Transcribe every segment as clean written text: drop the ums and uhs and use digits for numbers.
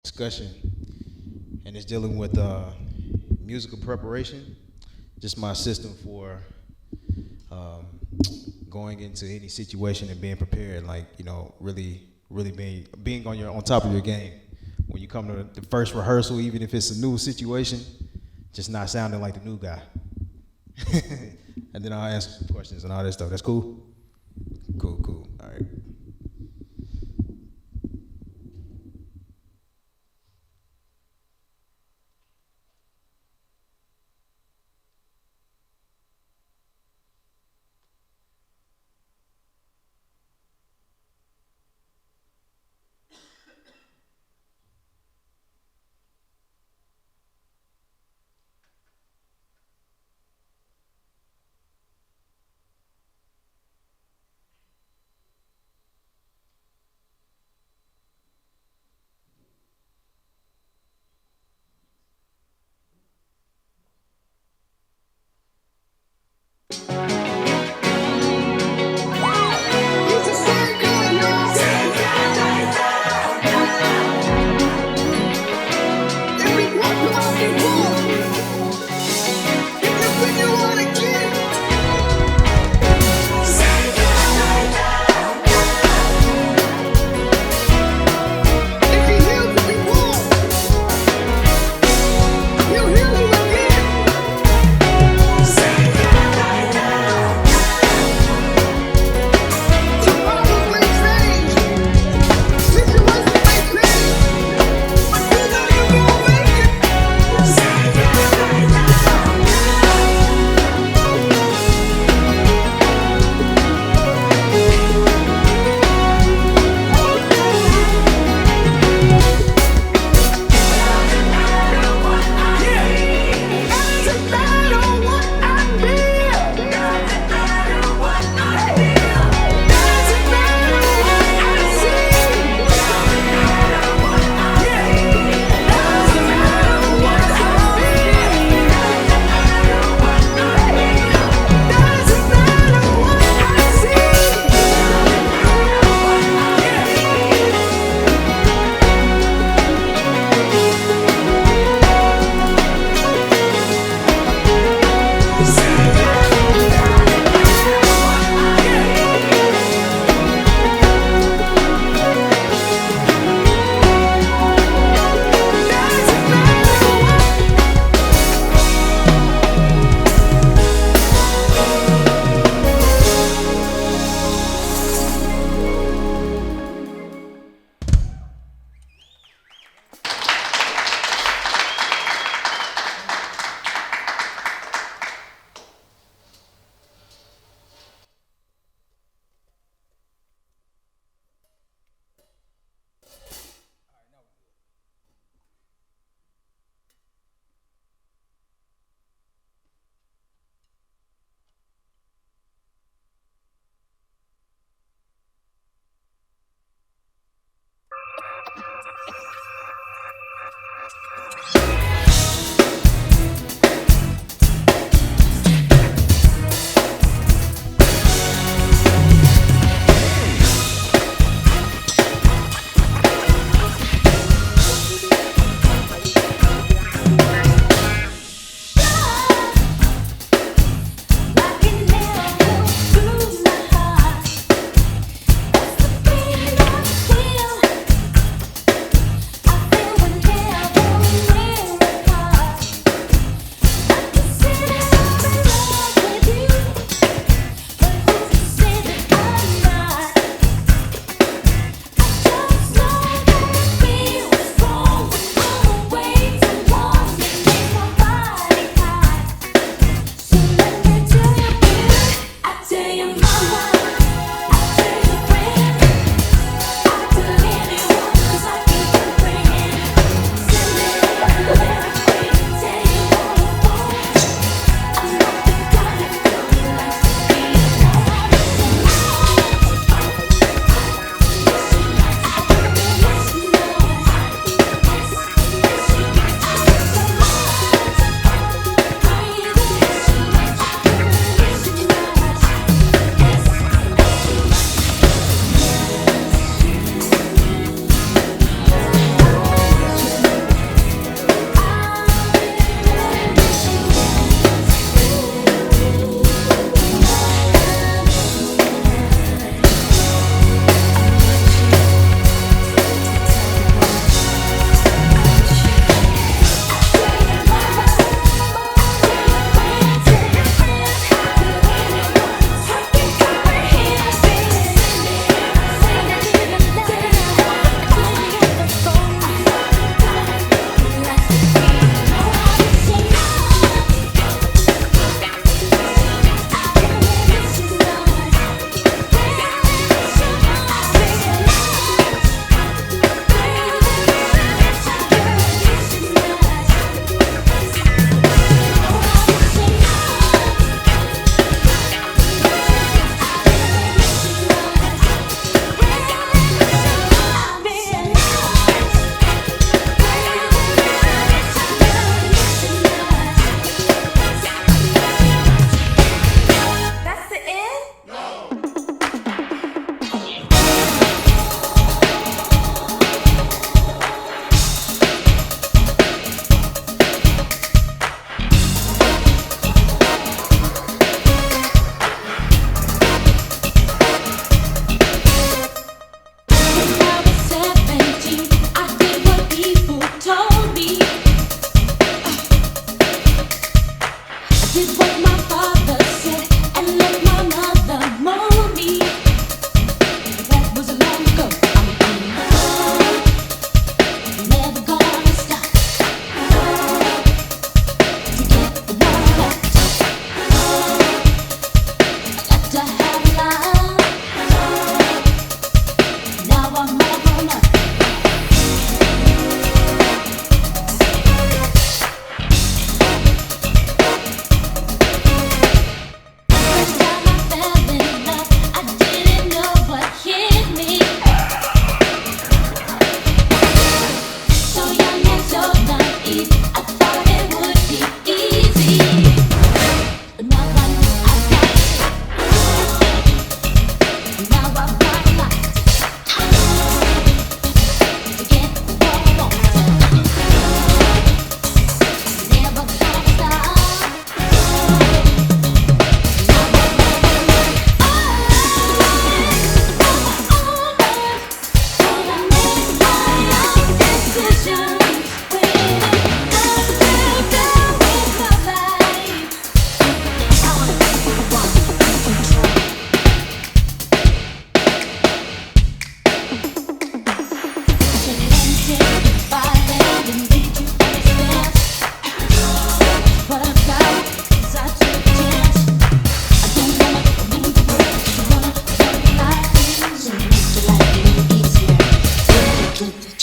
discussion, and it's dealing with musical preparation. Just my system for um, going into any situation and being prepared. Like really being on top of your game when you come to the first rehearsal, even if it's a new situation, just not sounding like the new guy. And then I'll answer some questions and all that stuff. That's cool. Cool, cool. All right.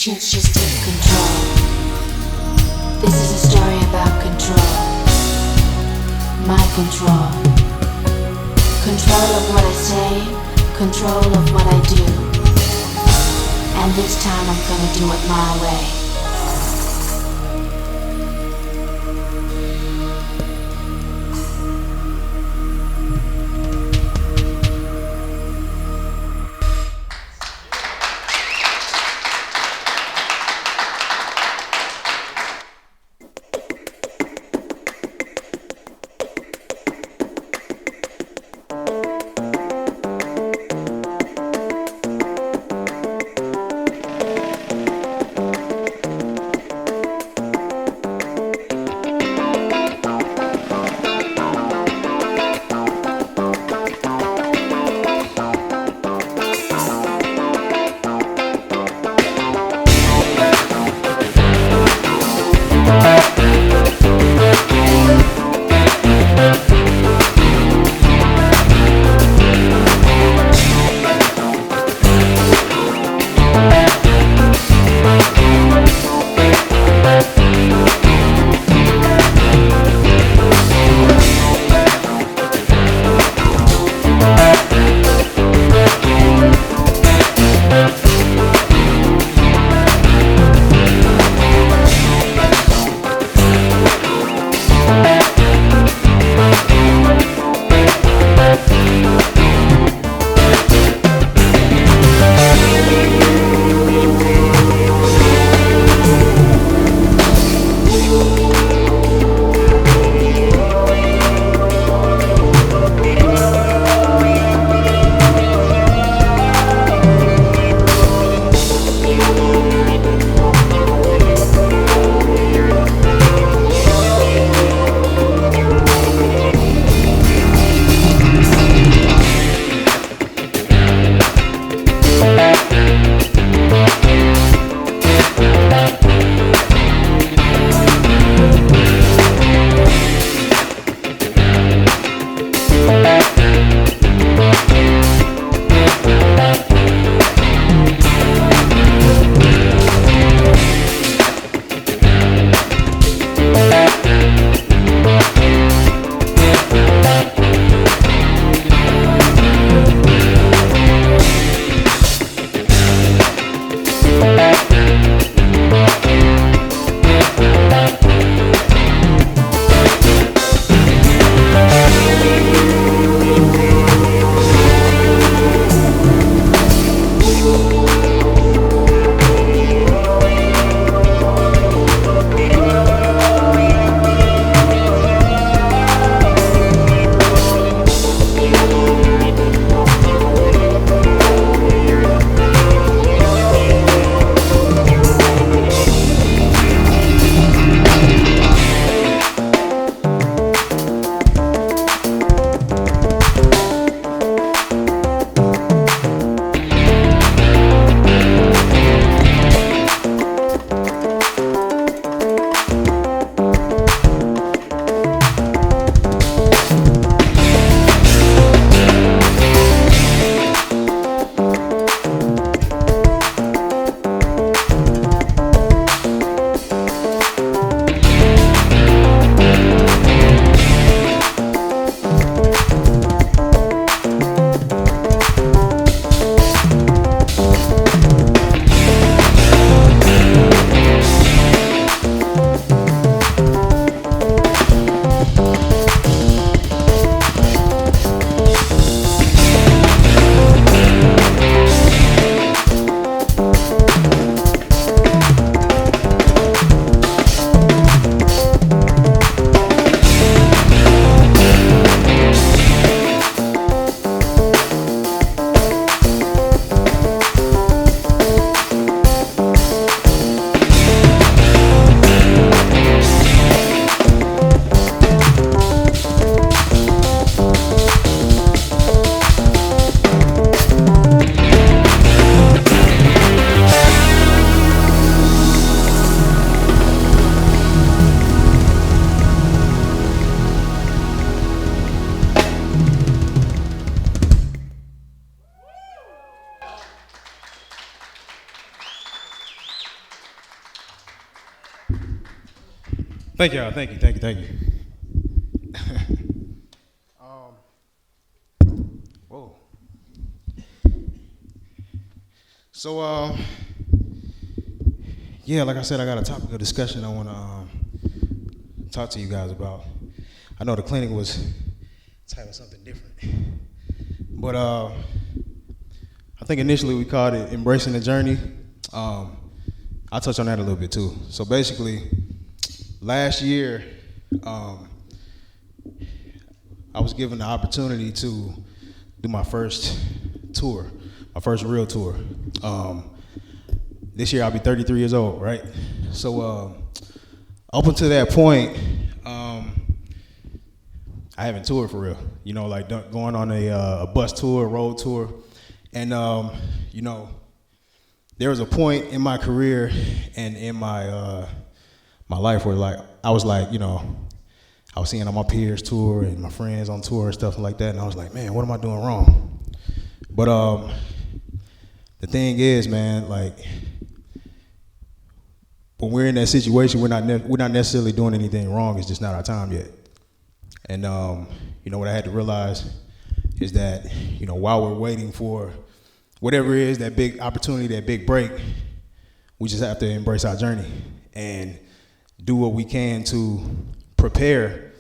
Just take control. This is a story about control. My control. Control of what I say, control of what I do. And this time I'm gonna do it my way. Thank y'all. Thank you. Whoa. So, yeah, like I said, I got a topic of discussion I want to talk to you guys about. I know the clinic was titled something different, but I think initially we called it "Embracing the Journey." Um, I'll touch on that a little bit too. So basically, last year, um, I was given the opportunity to do my first tour, my first real tour. This year I'll be 33 years old, right? So up until that point, I haven't toured for real. You know, like going on a bus tour, road tour, and you know, there was a point in my career and in my my life where like I was like, you know, I was seeing all my peers tour and my friends on tour and stuff like that, and I was like, man, what am I doing wrong? But the thing is, man, like when we're in that situation, we're not necessarily doing anything wrong. It's just not our time yet. And you know what I had to realize is that, you know, while we're waiting for whatever it is, that big opportunity, that big break, we just have to embrace our journey and do what we can to prepare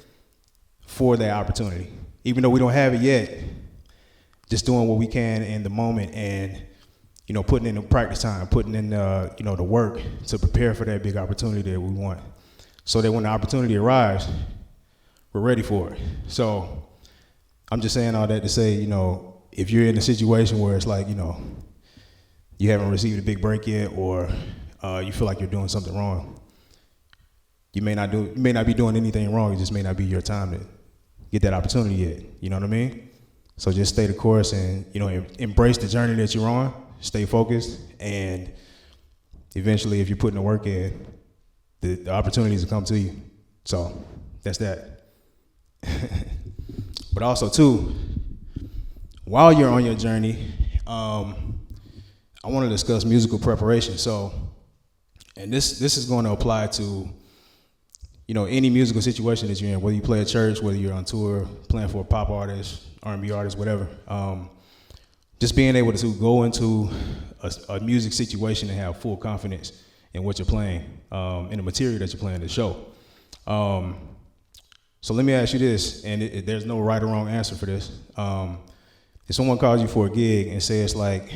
for that opportunity. Even though we don't have it yet, just doing what we can in the moment and, you know, putting in the practice time, putting in you know, the work to prepare for that big opportunity that we want, so that when the opportunity arrives, we're ready for it. So I'm just saying all that to say, you know, if you're in a situation where it's like, you know, you haven't received a big break yet, or you feel like you're doing something wrong, you may not be doing anything wrong. It just may not be your time to get that opportunity yet. You know what I mean? So just stay the course and, you know, embrace the journey that you're on. Stay focused, and eventually, if you're putting the work in, the opportunities will come to you. So that's that. But also, too, while you're on your journey, I want to discuss musical preparation. So, and this is going to apply to, you know, any musical situation that you're in, whether you play at church, whether you're on tour, playing for a pop artist, R&B artist, whatever. Just being able to go into a music situation and have full confidence in what you're playing, in the material that you're playing, the show. So let me ask you this, and there's no right or wrong answer for this. If someone calls you for a gig and says like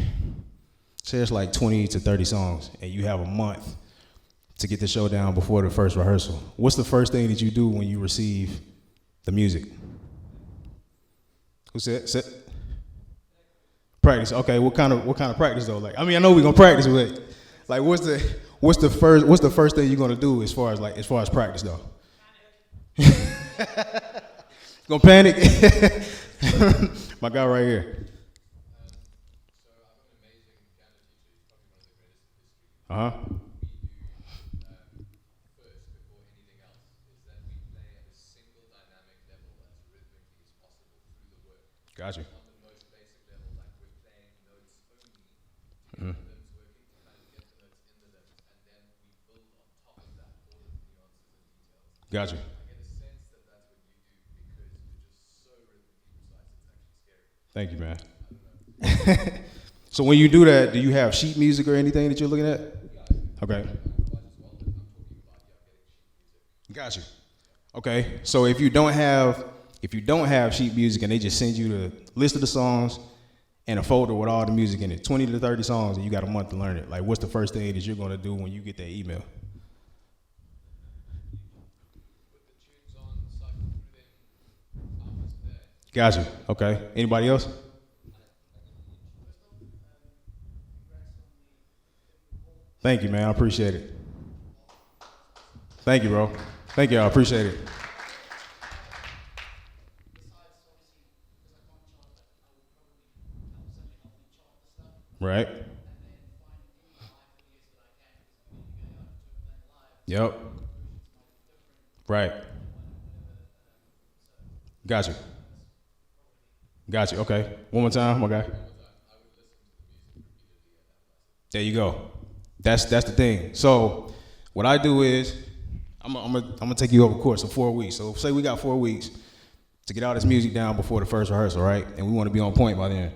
20 to 30 songs, and you have a month to get the show down before the first rehearsal, what's the first thing that you do when you receive the music? Who said? Practice. Okay, what kind of practice though? Like, I mean, I know we're gonna practice, but like, what's the first thing you're gonna do as far as practice though? Gonna panic? My guy right here. Uh huh. Gotcha. Mm-hmm. Gotcha. Thank you, man. So when you do that, do you have sheet music or anything that you're looking at? Okay. Gotcha. Okay. So if you don't have sheet music and they just send you the list of the songs and a folder with all the music in it, 20 to 30 songs, and you got a month to learn it, like what's the first thing that you're gonna do when you get that email? Gotcha. Okay. Anybody else? Thank you, man. I appreciate it. Thank you, bro. Thank you. I appreciate it. Right. Yep. Right. Gotcha. Gotcha. Okay. One more time, my guy. There you go. That's the thing. So what I do is I'm gonna take you over course of 4 weeks. So say we got 4 weeks to get all this music down before the first rehearsal, right? And we want to be on point by then.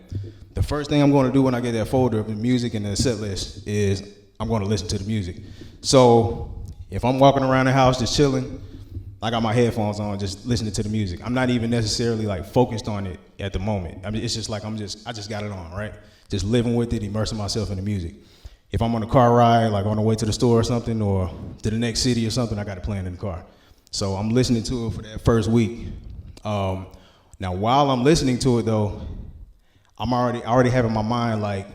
The first thing I'm going to do when I get that folder of the music and the set list is I'm going to listen to the music. So if I'm walking around the house just chilling, I got my headphones on, just listening to the music. I'm not even necessarily like focused on it at the moment. I mean, it's just like I just got it on, right? Just living with it, immersing myself in the music. If I'm on a car ride, like on the way to the store or something, or to the next city or something, I got it playing in the car. So I'm listening to it for that first week. Now, while I'm listening to it, though, I already have in my mind, like,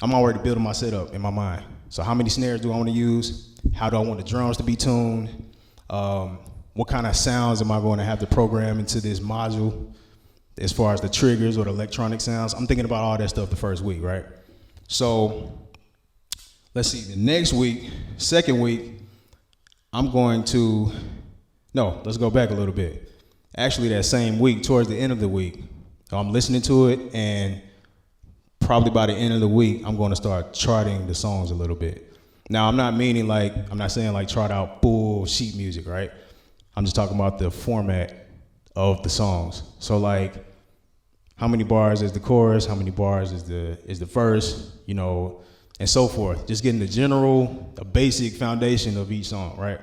I'm already building my setup in my mind. So how many snares do I want to use? How do I want the drums to be tuned? What kind of sounds am I going to have to program into this module as far as the triggers or the electronic sounds? I'm thinking about all that stuff the first week, right? So let's see, the next week, second week, let's go back a little bit. Actually, that same week, towards the end of the week, I'm listening to it, and probably by the end of the week, I'm going to start charting the songs a little bit. Now, I'm not saying like chart out full sheet music, right? I'm just talking about the format of the songs. So like, how many bars is the chorus? How many bars is the verse? You know, and so forth. Just getting a basic foundation of each song, right?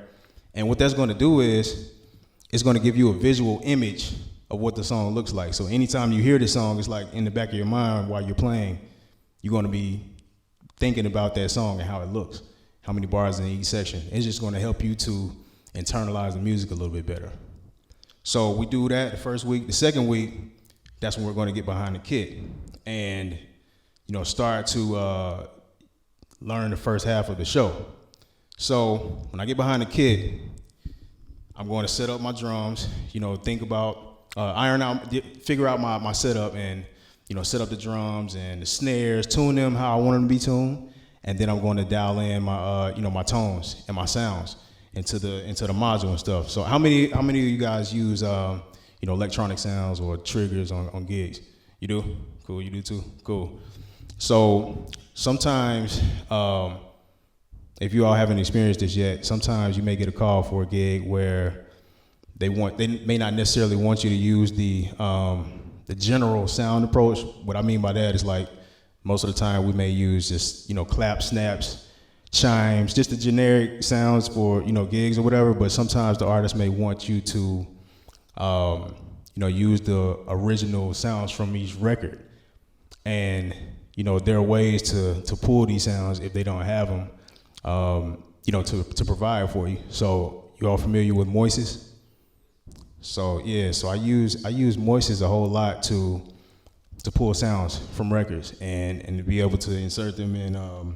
And what that's going to do is, it's going to give you a visual image of what the song looks like. So anytime you hear the song, it's like in the back of your mind while you're playing, you're going to be thinking about that song and how it looks, how many bars in each section. It's just going to help you to internalize the music a little bit better. So we do that the first week. The second week, that's when we're going to get behind the kit and, start to learn the first half of the show. So when I get behind the kit, I'm going to set up my drums, think about, figure out my setup and, set up the drums and the snares, tune them how I want them to be tuned. And then I'm going to dial in my, my tones and my sounds into the module and stuff. So how many of you guys use, electronic sounds or triggers on gigs? You do? Cool, you do too? Cool. So sometimes, if you all haven't experienced this yet, sometimes you may get a call for a gig where they may not necessarily want you to use the general sound approach. What I mean by that is like most of the time we may use just claps, snaps, chimes, just the generic sounds for gigs or whatever. But sometimes the artist may want you to use the original sounds from each record, and there are ways to pull these sounds if they don't have them. To provide for you. So you all familiar with Moises? So yeah, so I use Moises a whole lot to pull sounds from records and to be able to insert them in the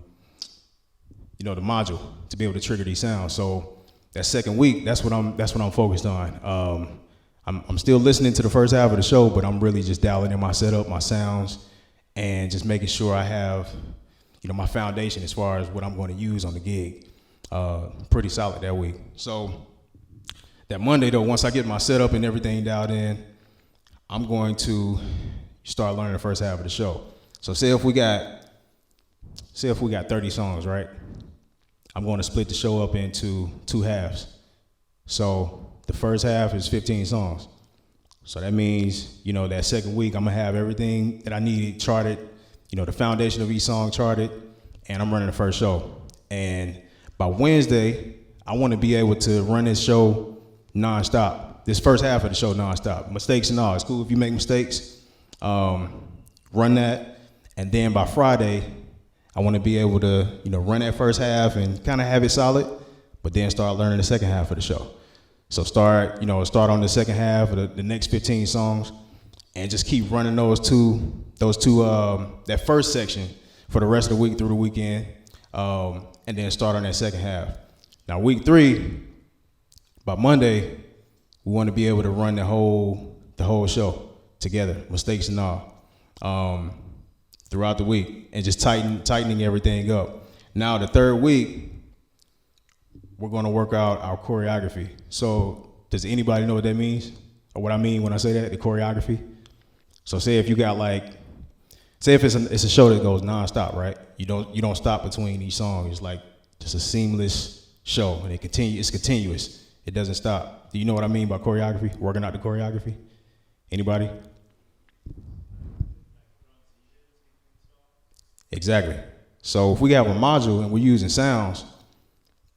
module to be able to trigger these sounds. So that second week, that's what I'm focused on. I'm still listening to the first half of the show, but I'm really just dialing in my setup, my sounds, and just making sure I have my foundation as far as what I'm going to use on the gig, pretty solid that week. So that Monday though, once I get my setup and everything dialed in, I'm going to start learning the first half of the show. So say if we got 30 songs, right? I'm going to split the show up into 2 halves. So the first half is 15 songs. So that means, that second week I'm gonna have everything that I needed charted, the foundation of each song charted, and I'm running the first show. And by Wednesday, I want to be able to run this show nonstop. This first half of the show nonstop. Mistakes and all. It's cool if you make mistakes. Run that, and then by Friday, I want to be able to, run that first half and kind of have it solid, but then start learning the second half of the show. So start on the second half of the next 15 songs, and just keep running that first section for the rest of the week through the weekend, and then start on that second half. Now week 3, by Monday, we want to be able to run the whole show together, mistakes and all, throughout the week, and just tightening everything up. Now the third week, we're going to work out our choreography. So does anybody know what that means, or what I mean when I say that, the choreography? So say if you got if it's a show that goes nonstop, right? You don't stop between each song. It's like just a seamless show, and it's continuous. It doesn't stop. Do you know what I mean by choreography? Working out the choreography? Anybody? Exactly. So if we have a module and we're using sounds,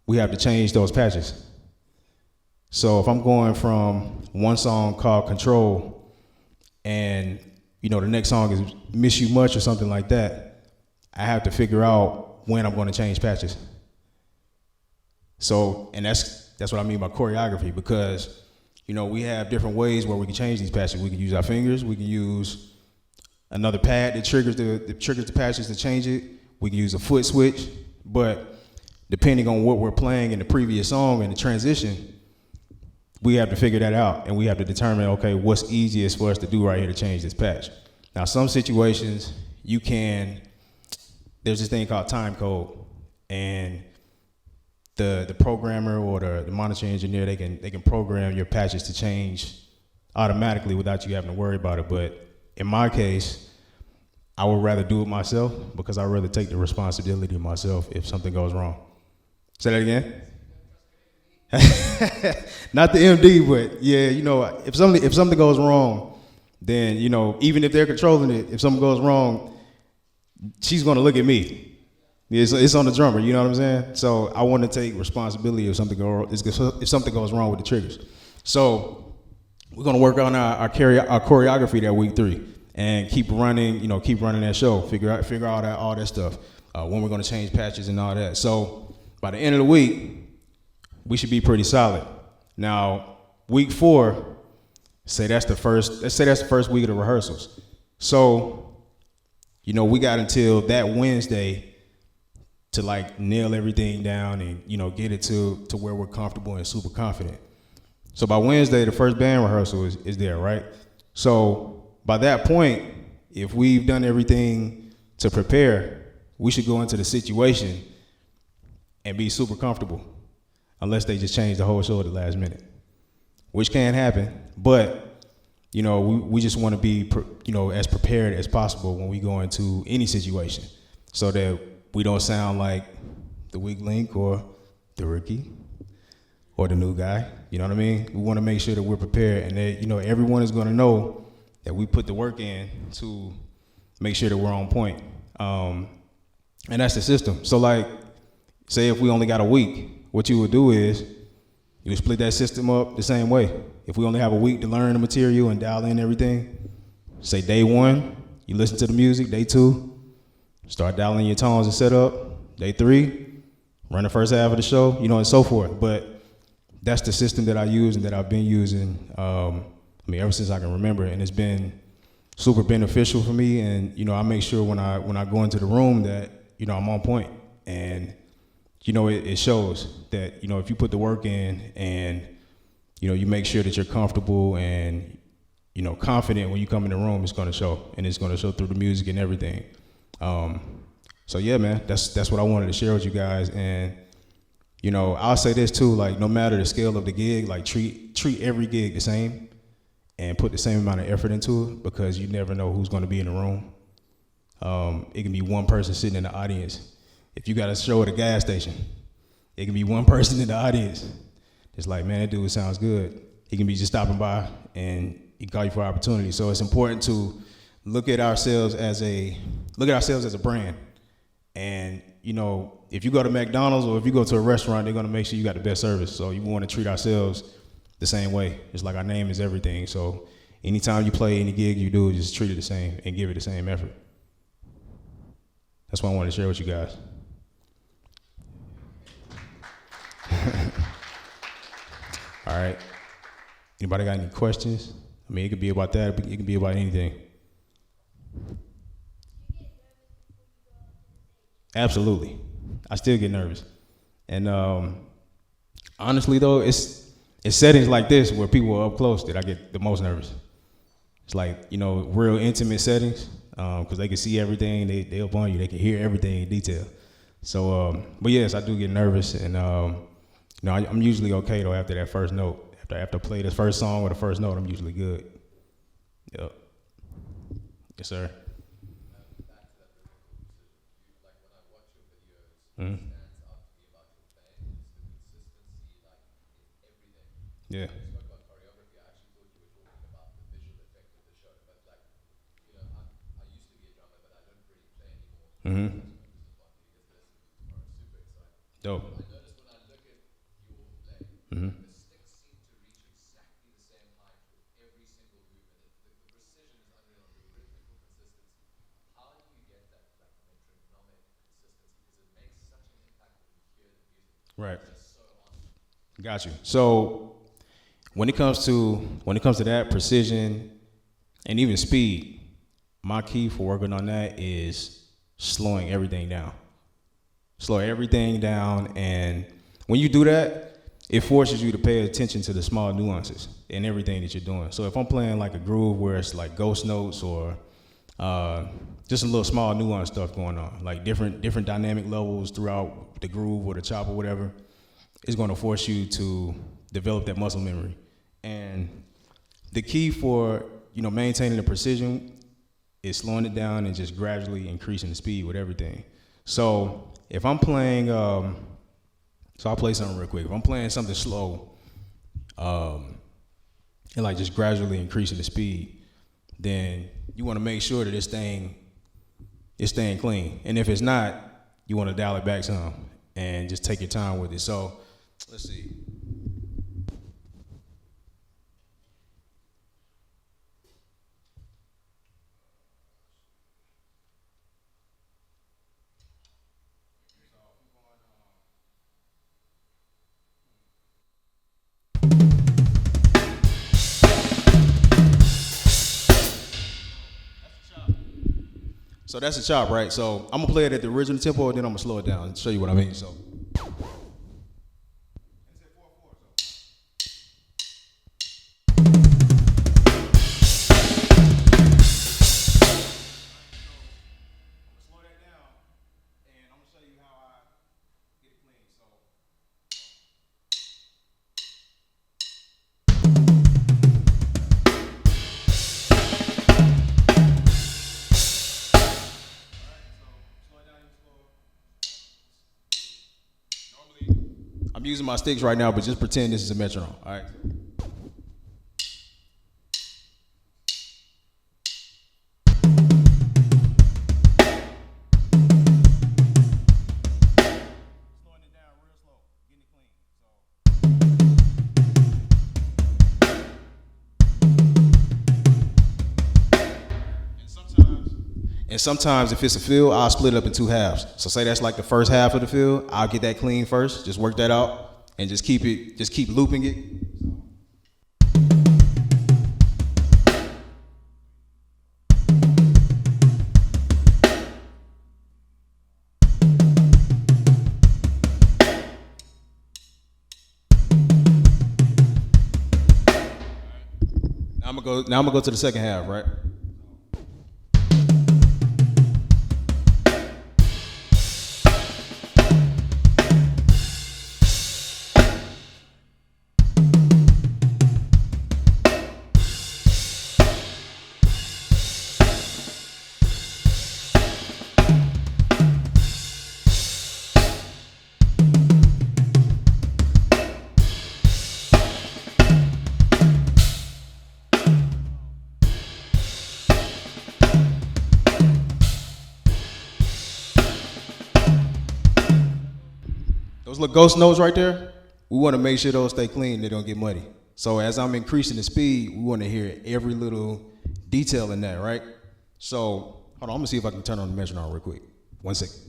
we have to change those patches. So if I'm going from one song called Control and the next song is Miss You Much or something like that, I have to figure out when I'm going to change patches. So, and that's what I mean by choreography, because we have different ways where we can change these patches. We can use our fingers, we can use another pad that triggers the patches to change it. We can use a foot switch, but depending on what we're playing in the previous song and the transition, we have to figure that out, and we have to determine, okay, what's easiest for us to do right here to change this patch. Now, some situations there's this thing called time code, and the programmer or the monitoring engineer, they can program your patches to change automatically without you having to worry about it. But in my case, I would rather do it myself, because I'd rather take the responsibility myself if something goes wrong. Say that again? Not the MD, but yeah, if something goes wrong, then even if they're controlling it, if something goes wrong, she's gonna look at me. It's on the drummer, you know what I'm saying? So I want to take responsibility if something goes wrong with the triggers. So we're gonna work on our choreography that week 3 and keep running that show. Figure out all that stuff. When we're gonna change patches and all that. So by the end of the week, we should be pretty solid. Now, week 4, let's say that's the first week of the rehearsals. So, we got until that Wednesday to nail everything down and, get it to where we're comfortable and super confident. So by Wednesday, the first band rehearsal is there, right? So by that point, if we've done everything to prepare, we should go into the situation and be super comfortable. Unless they just change the whole show at the last minute, which can happen. But, we just want to be, as prepared as possible when we go into any situation, so that we don't sound like the weak link or the rookie or the new guy. You know what I mean? We want to make sure that we're prepared, and that, everyone is going to know that we put the work in to make sure that we're on point. And that's the system. So say if we only got a week, what you would do is you would split that system up the same way. If we only have a week to learn the material and dial in everything, say day 1, you listen to the music. Day 2, start dialing your tones and set up. Day 3, run the first half of the show, and so forth. But that's the system that I use and that I've been using, ever since I can remember, and it's been super beneficial for me. And I make sure when I go into the room that I'm on point, and it shows that, if you put the work in and, you make sure that you're comfortable and, confident when you come in the room, it's going to show, and it's going to show through the music and everything. So yeah, man, that's what I wanted to share with you guys. And, I'll say this too, no matter the scale of the gig, treat every gig the same and put the same amount of effort into it, because you never know who's going to be in the room. It can be one person sitting in the audience. If you got a show at a gas station, it can be one person in the audience. It's like, man, that dude sounds good. He can be just stopping by and he can call you for opportunity. So it's important to look at ourselves as a brand. And, if you go to McDonald's or if you go to a restaurant, they're gonna make sure you got the best service. So you wanna treat ourselves the same way. It's like our name is everything. So anytime you play any gig you do, just treat it the same and give it the same effort. That's what I wanted to share with you guys. All right. Anybody got any questions? It could be about that. It could be about anything. Absolutely. I still get nervous. And honestly, though, it's settings like this where people are up close that I get the most nervous. It's real intimate settings, because they can see everything. They up on you. They can hear everything in detail. So, but yes, I do get nervous, and I'm usually okay though after that first note. After I play the first song or the first note, I'm usually good. Yep. Yes, sir. Mm-hmm. Yeah. Mm-hmm. Dope. Mm-hmm. Right. Got you. So when it comes to that precision and even speed, my key for working on that is slowing everything down. Slow everything down, and when you do that, it forces you to pay attention to the small nuances in everything that you're doing. So if I'm playing like a groove where it's like ghost notes or uh, just a little small nuance stuff going on, like different dynamic levels throughout the groove or the chop or whatever, it's going to force you to develop that muscle memory. And the key for maintaining the precision is slowing it down and just gradually increasing the speed with everything. So if I'm playing, so I'll play something real quick. If I'm playing something slow, um, and like just gradually increasing the speed, then you want to make sure that this thing is staying clean. And if it's not, you want to dial it back some and just take your time with it. So let's see. So that's a chop, right? So I'm gonna play it at the original tempo, and then I'm gonna slow it down and show you what I mean. So slow that down, and I'm gonna show you how I get it clean. So slow it down even slower. Normally, I'm using my sticks right now, but just pretend this is a metronome. All right. Slowing it down real slow, getting it clean. And sometimes if it's a fill, I'll split it up in two halves. So say that's like the first half of the fill, I'll get that clean first, just work that out, and just keep looping it. Now I'm gonna go to the second half, right? Those little ghost notes right there, we want to make sure those stay clean, they don't get muddy. So as I'm increasing the speed, we want to hear every little detail in that, right? So hold on, I'm gonna see if I can turn on the metronome real quick. 1 second.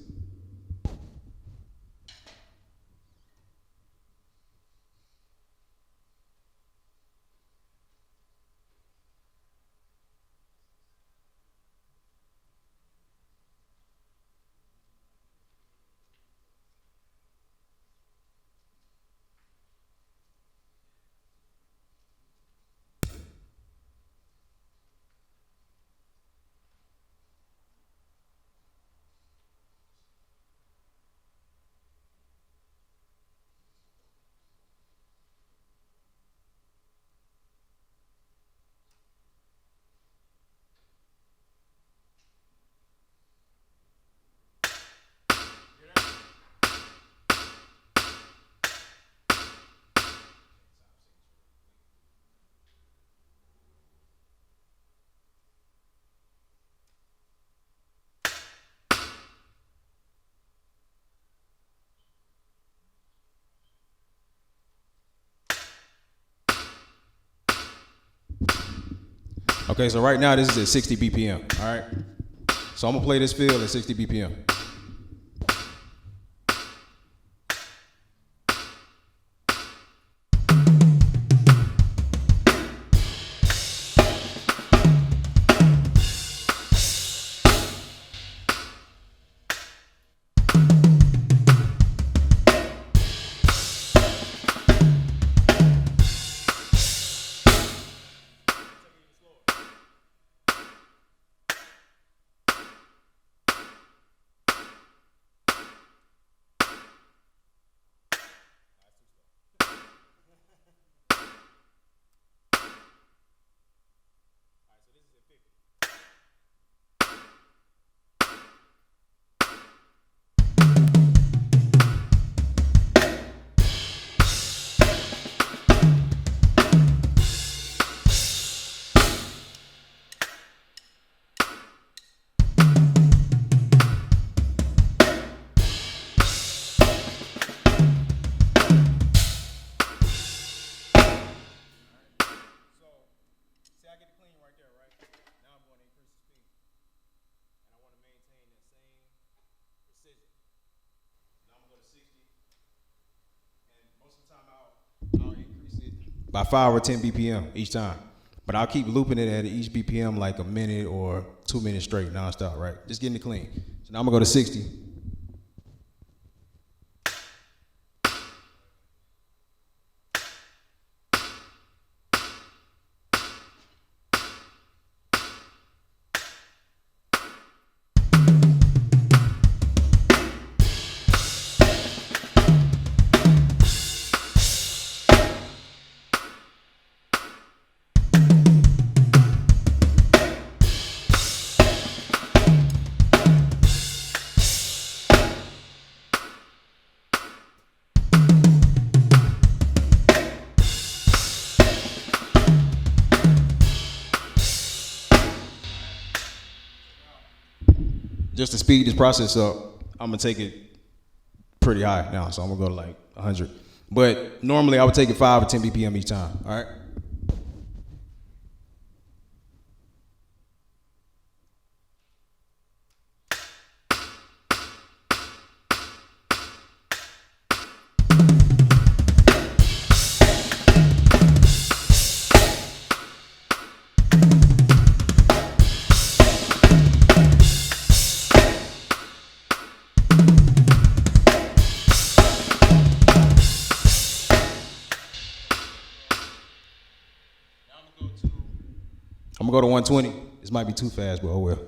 Okay, so right now this is at 60 BPM, all right? So I'm gonna play this field at 60 BPM. I'll increase it by 5 or 10 BPM each time. But I'll keep looping it at each BPM like a minute or 2 minutes straight, nonstop, right? Just getting it clean. So now I'm gonna go to 60. Just to speed this process up, I'm gonna take it pretty high now, so I'm gonna go to like 100. But normally I would take it 5 or 10 BPM each time, all right? I'm gonna go to 120. This might be too fast, but oh well.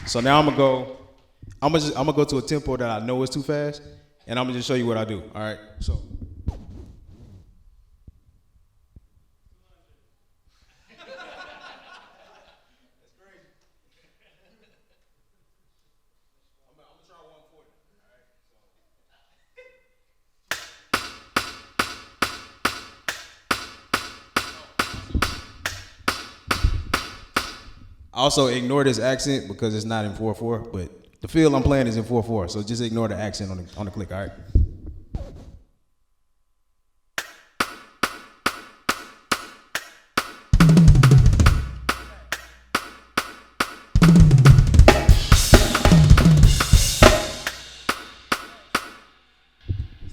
So now I'm gonna go to a tempo that I know is too fast, and I'm gonna just show you what I do. All right. So. Also, ignore this accent because it's not in 4/4, but the field I'm playing is in 4/4, so just ignore the accent on the click, all right?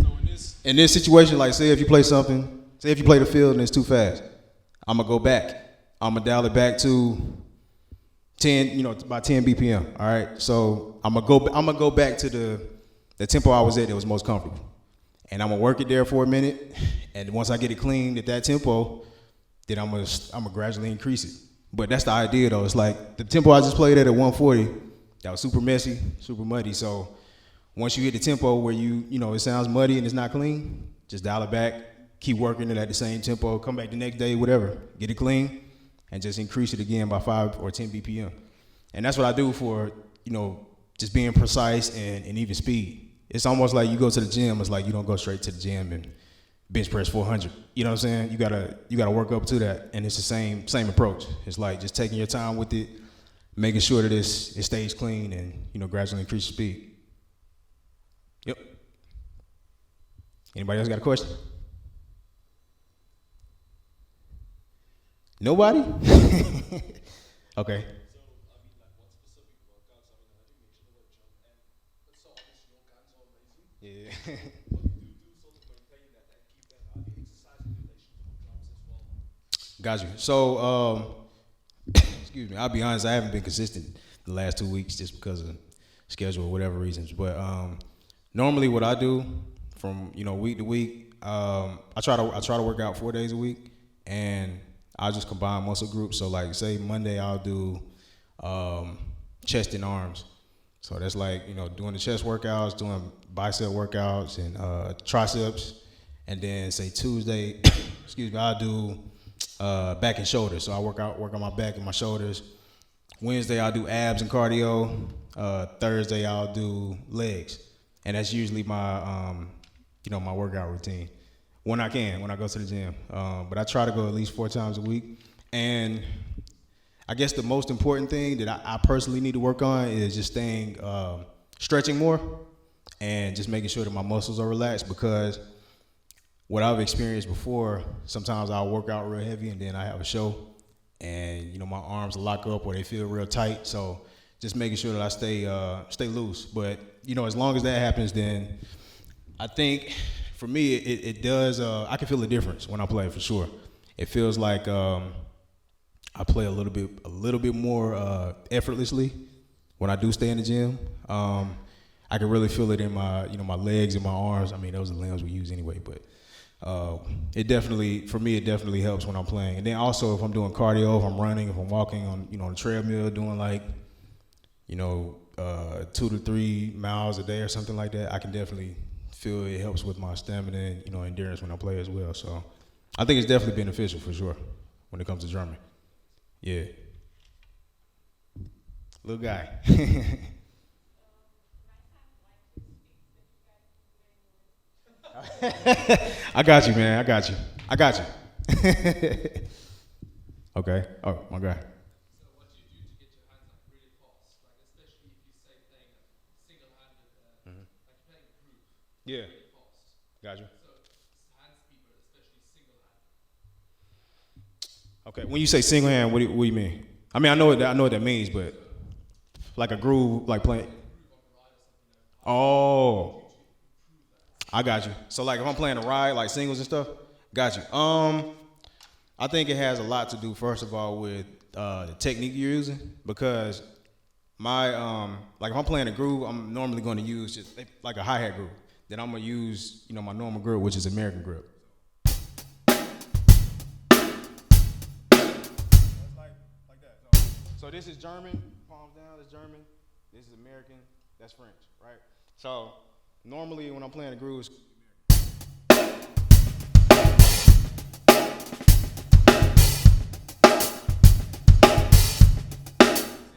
So in this situation, like say if you play the field and it's too fast, I'm gonna go back. I'm gonna dial it back to 10, about 10 BPM. All right. So I'm gonna go back to the tempo I was at that was most comfortable, and I'm gonna work it there for a minute. And once I get it clean at that tempo, then I'm gonna gradually increase it. But that's the idea though. It's like the tempo I just played at 140. that was super messy, super muddy. So once you hit the tempo where it sounds muddy and it's not clean, just dial it back, keep working it at the same tempo, come back the next day, whatever, get it clean, and just increase it again by 5 or 10 BPM. And that's what I do for, just being precise and even speed. It's almost like you go to the gym, it's like you don't go straight to the gym and bench press 400. You know what I'm saying? You gotta work up to that, and it's the same approach. It's like just taking your time with it, making sure that it stays clean, and gradually increase speed. Yep. Anybody else got a question? Nobody? Okay. Yeah. Got you. So, excuse me. I'll be honest. I haven't been consistent the last 2 weeks just because of schedule or whatever reasons. But normally, what I do from week to week, I try to work out 4 days a week, and I'll just combine muscle groups. So, like, say Monday, I'll do chest and arms. So that's like doing the chest workouts, doing bicep workouts, and triceps, and then say Tuesday, excuse me, I'll do back and shoulders. So I work on my back and my shoulders. Wednesday I'll do abs and cardio. Thursday I'll do legs, and that's usually my my workout routine when I go to the gym. But I try to go at least 4 times a week. And I guess the most important thing that I personally need to work on is just stretching more and just making sure that my muscles are relaxed, because what I've experienced before, sometimes I'll work out real heavy and then I have a show and my arms lock up or they feel real tight. So just making sure that I stay loose. But as long as that happens, then I think for me it does. I can feel the difference when I play, for sure. It feels like I play a little bit more effortlessly when I do stay in the gym. I can really feel it in my my legs and my arms. I mean, those are the limbs we use anyway, but it definitely helps when I'm playing. And then also if I'm doing cardio, if I'm running, if I'm walking on the treadmill, doing like 2 to 3 miles a day or something like that, I can definitely feel it helps with my stamina and endurance when I play as well. So I think it's definitely beneficial for sure when it comes to drumming. Yeah. Little guy. I got you, man. I got you. Okay. Oh, my God. So what do you do to get your hands like really fast? Like especially if you say playing a single-handed, like playing a groove. Yeah. Really fast. Got you. So hand speed, but especially single-handed. Okay. When you say single hand, what do you mean? I mean, I know what that means, but like a groove, like playing. Oh. I got you. So like if I'm playing a ride, like singles and stuff, got you. I think it has a lot to do, first of all, with the technique you're using, because my like if I'm playing a groove, I'm normally going to use just like a hi-hat groove. Then I'm gonna use my normal grip, which is American grip. Like that. So this is German, palms down. That's German. This is American. That's French, right? So normally when I'm playing the grooves, if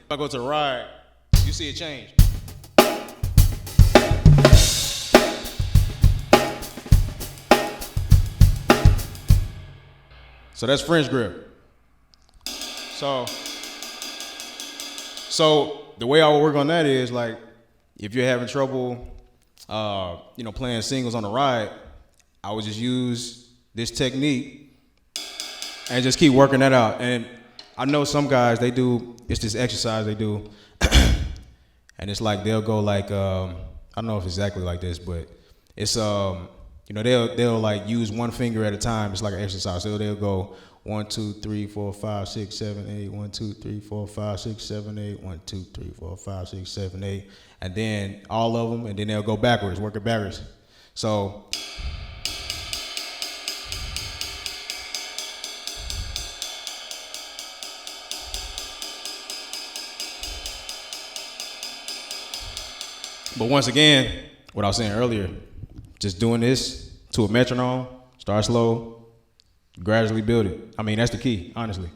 I go to the ride, you see it change. So that's French grip. So the way I would work on that is like, if you're having trouble, playing singles on the ride, I would just use this technique and just keep working that out. And I know some guys, it's this exercise they do, and it's like they'll go like, I don't know if it's exactly like this, but it's they'll like use one finger at a time. It's like an exercise. So they'll go 1, 2, 3, 4, 5, 6, 7, 8. 1, 2, 3, 4, 5, 6, 7, 8. 1, 2, 3, 4, 5, 6, 7, 8. And then all of them, and then they'll go backwards, work it backwards. So But once again, what I was saying earlier, just doing this to a metronome, start slow, gradually build it. I mean, that's the key, honestly,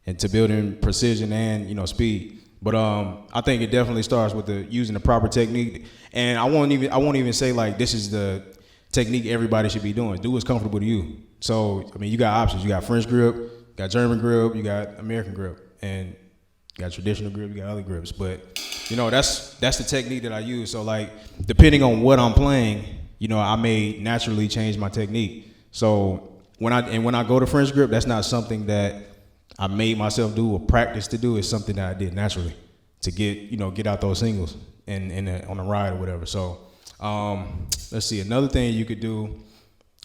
and to building precision and speed. But I think it definitely starts with the using the proper technique. And I won't even say like this is the technique everybody should be doing. Do what's comfortable to you. So I mean, you got options. You got French grip, you got German grip, you got American grip, and you got traditional grip, you got other grips. But that's the technique that I use. So like depending on what I'm playing, I may naturally change my technique. So when I go to French grip, that's not something that I made myself do or practice to do. It's something that I did naturally to get out those singles and on the ride or whatever. So let's see. Another thing you could do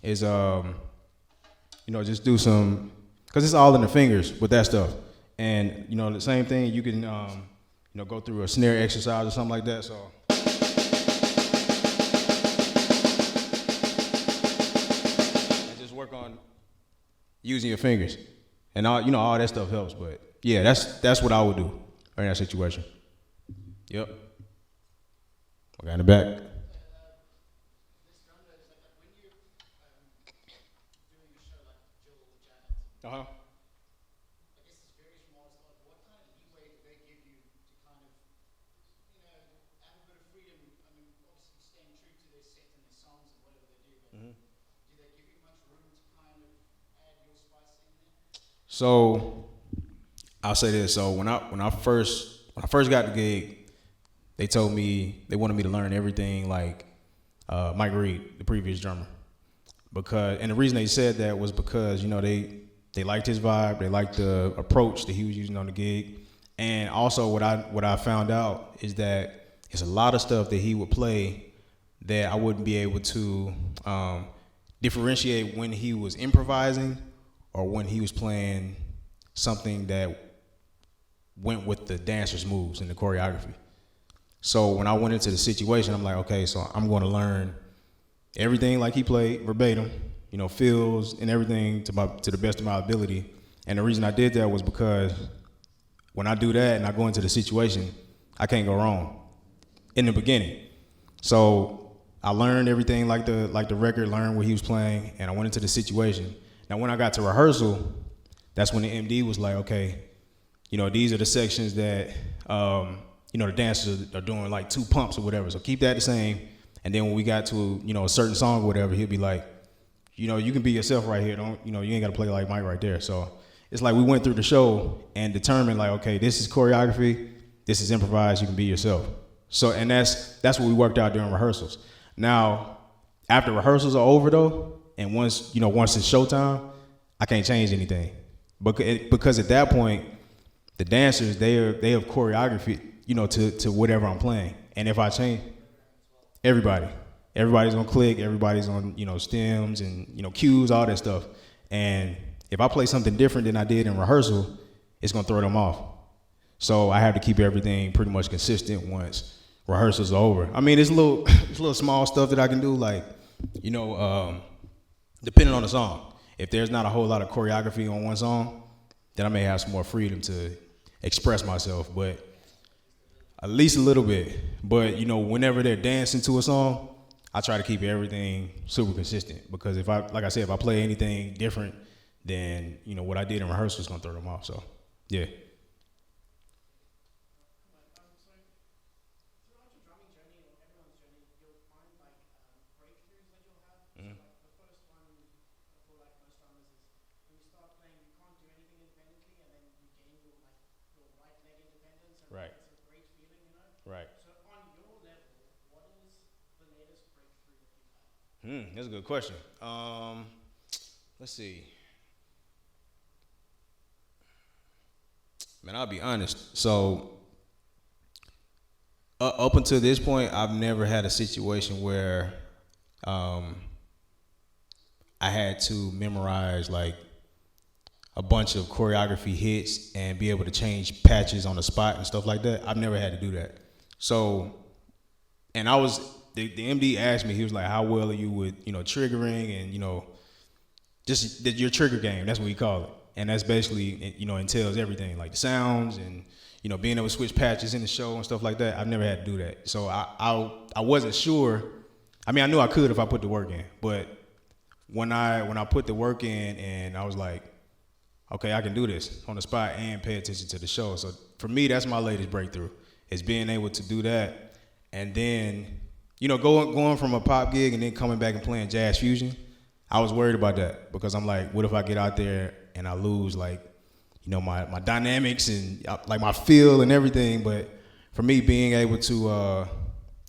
is just do some, because it's all in the fingers with that stuff. And the same thing you can go through a snare exercise or something like that. So and just work on using your fingers. And all that stuff helps, but yeah, that's what I would do in that situation. Yep. I got in the back. Uh-huh. So I'll say this. So when I first got the gig, they told me they wanted me to learn everything like Mike Reed, the previous drummer, and the reason they said that was because they liked his vibe, they liked the approach that he was using on the gig, and also what I found out is that there's a lot of stuff that he would play that I wouldn't be able to differentiate when he was improvising or when he was playing something that went with the dancer's moves and the choreography. So when I went into the situation, I'm like, okay, so I'm going to learn everything like he played verbatim, feels and everything to the best of my ability. And the reason I did that was because when I do that and I go into the situation, I can't go wrong in the beginning. So I learned everything like the record, learned what he was playing, and I went into the situation. Now, when I got to rehearsal, that's when the MD was like, okay, these are the sections that, the dancers are doing like 2 pumps or whatever. So keep that the same. And then when we got to, a certain song or whatever, he'll be like, you can be yourself right here. Don't, you ain't got to play like Mike right there. So it's like we went through the show and determined like, okay, this is choreography. This is improvised. You can be yourself. So, and that's what we worked out during rehearsals. Now, after rehearsals are over though, and once it's showtime, I can't change anything. Because at that point, the dancers, they have choreography, to whatever I'm playing. And if I change, everybody's on click, everybody's on, stems and, cues, all that stuff. And if I play something different than I did in rehearsal, it's gonna throw them off. So I have to keep everything pretty much consistent once rehearsals are over. I mean, it's little small stuff that I can do, like, depending on the song. If there's not a whole lot of choreography on one song, then I may have some more freedom to express myself, but at least a little bit. But, whenever they're dancing to a song, I try to keep everything super consistent, because if I play anything different than, what I did in rehearsal, it's gonna throw them off. So, yeah. Right. Right. So on your level, what is the latest breakthrough that you've had? That's a good question. Let's see. Man, I'll be honest. So up until this point, I've never had a situation where I had to memorize like a bunch of choreography hits and be able to change patches on the spot and stuff like that. I've never had to do that. So, and the MD asked me, he was like, how well are you with, triggering and, your trigger game, that's what we call it. And that's basically, entails everything, like the sounds and, being able to switch patches in the show and stuff like that. I've never had to do that. So I wasn't sure. I mean, I knew I could if I put the work in, but when I put the work in and I was like, okay, I can do this on the spot and pay attention to the show. So for me, that's my latest breakthrough, is being able to do that. And then, going from a pop gig and then coming back and playing jazz fusion, I was worried about that because I'm like, what if I get out there and I lose my dynamics and like my feel and everything. But for me, being able to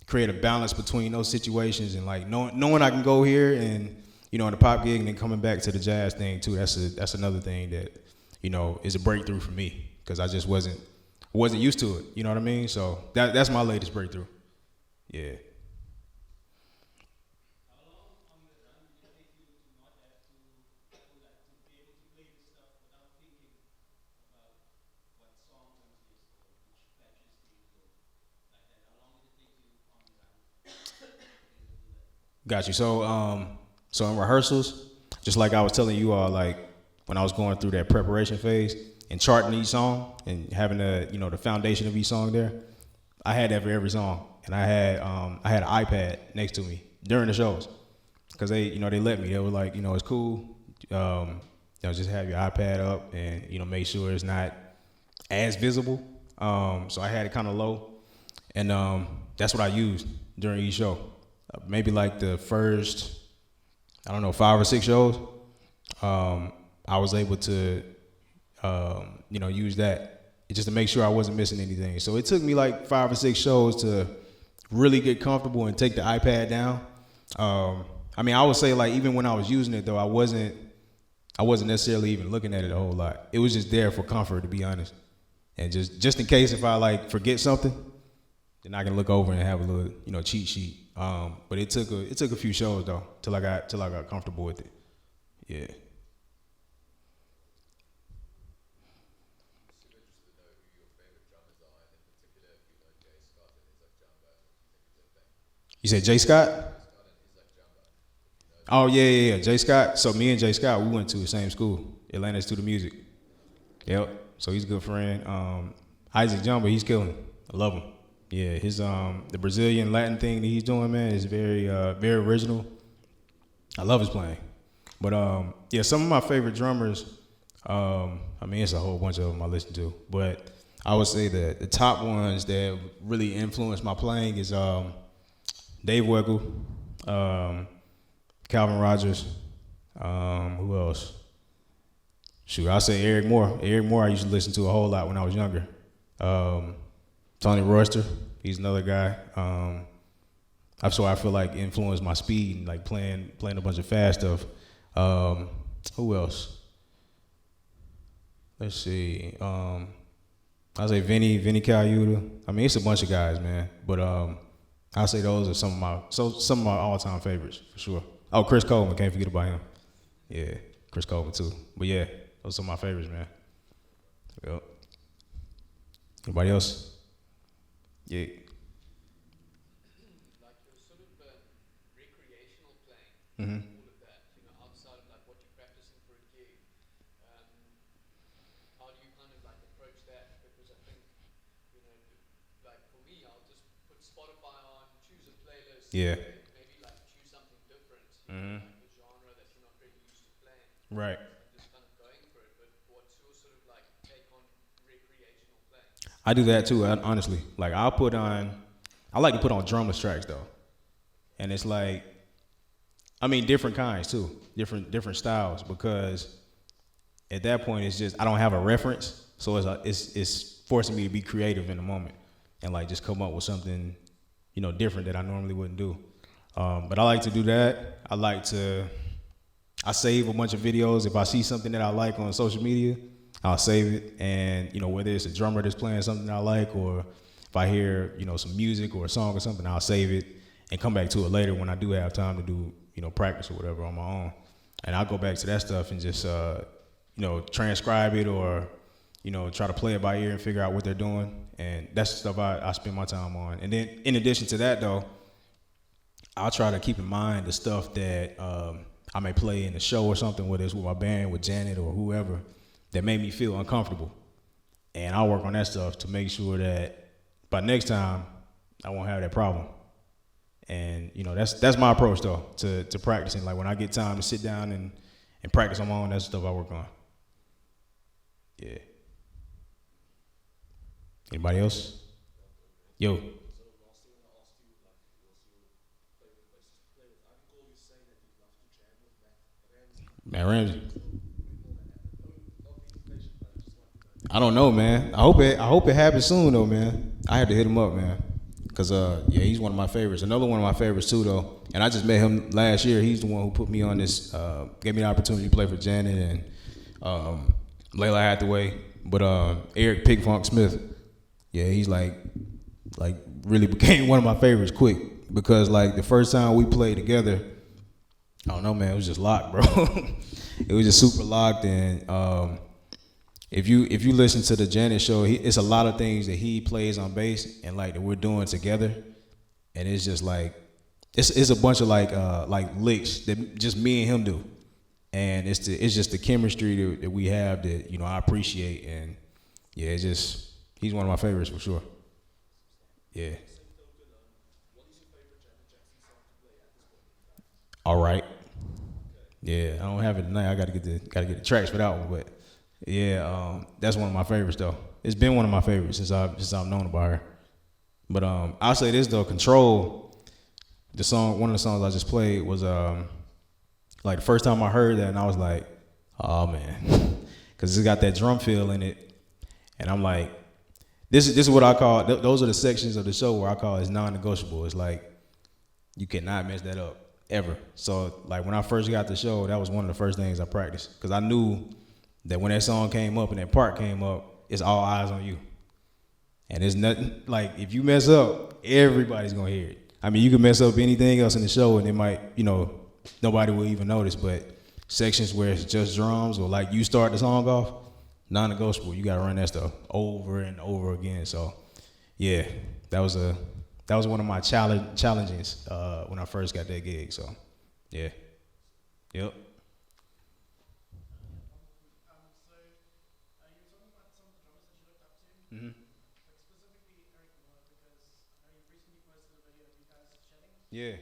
create a balance between those situations and like knowing I can go here and in the pop gig and then coming back to the jazz thing too. That's another thing that is a breakthrough for me because I just wasn't used to it. You know what I mean? So that's my latest breakthrough. Yeah. Got you. So in rehearsals, just like I was telling you all, like when I was going through that preparation phase and charting each song and having the foundation of each song there, I had that for every song, and I had an iPad next to me during the shows because they let me. They were like, it's cool, just have your iPad up and make sure it's not as visible. So I had it kind of low, and that's what I used during each show. Maybe like the first, 5 or 6 shows, I was able to, use that just to make sure I wasn't missing anything. So it took me like 5 or 6 shows to really get comfortable and take the iPad down. I would say like even when I was using it though, I wasn't necessarily even looking at it a whole lot. It was just there for comfort, to be honest, and just in case if I like forget something, then I can look over and have a little cheat sheet. But it took a few shows though till I got comfortable with it. Yeah. You said Jay Scott? Oh yeah, Jay Scott. So me and Jay Scott, we went to the same school, Atlanta Institute of Music. Yep. So he's a good friend. Isaac Jumba, he's killing it. I love him. Yeah, his the Brazilian Latin thing that he's doing, man, is very very original. I love his playing. But some of my favorite drummers, it's a whole bunch of them I listen to, but I would say that the top ones that really influenced my playing is Dave Weckl, Calvin Rogers, who else? Shoot, I'll say Eric Moore. Eric Moore I used to listen to a whole lot when I was younger. Tony Royster, he's another guy. That's why I feel like influenced my speed and like playing a bunch of fast stuff. Who else? Let's see. I'll say Vinny Caliuta. It's a bunch of guys, man. But I'll say those are some of my all-time favorites for sure. Oh, Chris Coleman, can't forget about him. Yeah, Chris Coleman too. But yeah, those are my favorites, man. Yep. Anybody else? Yeah. Like your sort of recreational playing, Mm-hmm. all of that, outside of like what you're practicing for a gig, how do you kind of like approach that? Because I think, like for me, I'll just put Spotify on, choose a playlist, Yeah. maybe like choose something different, Mm-hmm. like a genre that you're not really used to playing, Right. and just kind of going for it. But what's your sort of like take on recreational playing? I do that too, honestly. Like I like to put on drumless tracks though, and it's like, different kinds too, different styles, because at that point it's just I don't have a reference, so it's forcing me to be creative in the moment and like just come up with something, different that I normally wouldn't do. But I like to do that. I save a bunch of videos if I see something that I like on social media. I'll save it, and whether it's a drummer that's playing something I like, or if I hear some music or a song or something, I'll save it and come back to it later when I do have time to do practice or whatever on my own, and I'll go back to that stuff and just transcribe it or try to play it by ear and figure out what they're doing, and that's the stuff I spend my time on. And then in addition to that though, I'll try to keep in mind the stuff that I may play in the show or something, whether it's with my band, with Janet or whoever, that made me feel uncomfortable. and I'll work on that stuff to make sure that by next time I won't have that problem. And that's my approach though to practicing. Like when I get time to sit down and practice on my own, that's the stuff I work on. Yeah. Anybody else? Yo. Man, Ramsey. I don't know, man. I hope it happens soon though, man. I had to hit him up, man. Cause he's one of my favorites. Another one of my favorites too though. And I just met him last year. He's the one who put me on this, gave me the opportunity to play for Janet and Layla Hathaway. But Eric Pigfunk Smith, yeah, he's like really became one of my favorites quick. Because like the first time we played together, I don't know, man, it was just locked, bro. It was just super locked. And if you listen to the Janet show, it's a lot of things that he plays on bass and like that we're doing together, and it's just like it's a bunch of like licks that just me and him do, and it's just the chemistry that we have that I appreciate, and yeah, he's one of my favorites for sure. Yeah. All right. Yeah, I don't have it tonight. I gotta get the tracks for that one, but yeah, that's one of my favorites though. It's been one of my favorites since I've known about her. But I'll say this though, Control, one of the songs I just played was like the first time I heard that, and I was like, oh man, because it's got that drum feel in it, and I'm like, this is what I call. Those are the sections of the show where I call it's non-negotiable. It's like you cannot mess that up ever. So like when I first got the show, that was one of the first things I practiced because I knew that when that song came up and that part came up, it's all eyes on you. And it's nothing, like if you mess up, everybody's gonna hear it. I mean, you can mess up anything else in the show and it might, nobody will even notice, but sections where it's just drums or like you start the song off, non-negotiable, you gotta run that stuff over and over again. So yeah, that was one of my challenges when I first got that gig, so yeah. Yep. Mm-hmm. Yeah.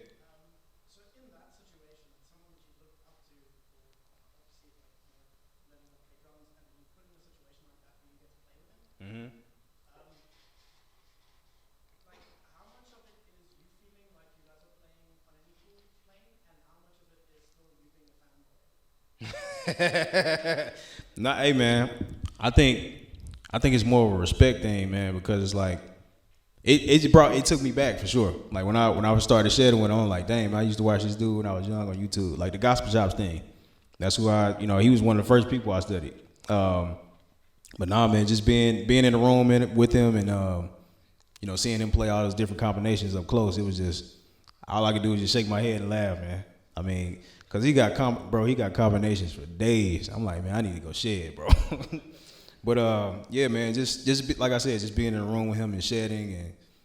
So in that situation, someone that you looked up to, or obviously learning how to play drums, and you put in a situation like that where you get to play with him. Mm-hmm. Like how much of it is you feeling like you guys are playing on an equal plane, and how much of it is still you being a fanboy? Nah, hey man, I think it's more of a respect thing, man, because it's like it took me back for sure. Like when I started shedding went on, like damn, I used to watch this dude when I was young on YouTube, like the Gospel Chops thing. That's who he was one of the first people I studied. But nah, man, just being in the room with him and seeing him play all those different combinations up close, it was just all I could do was just shake my head and laugh, man. I mean, cause he got combinations for days. I'm like, man, I need to go shed, bro. But yeah, man, just like I said, just being in the room with him and shedding,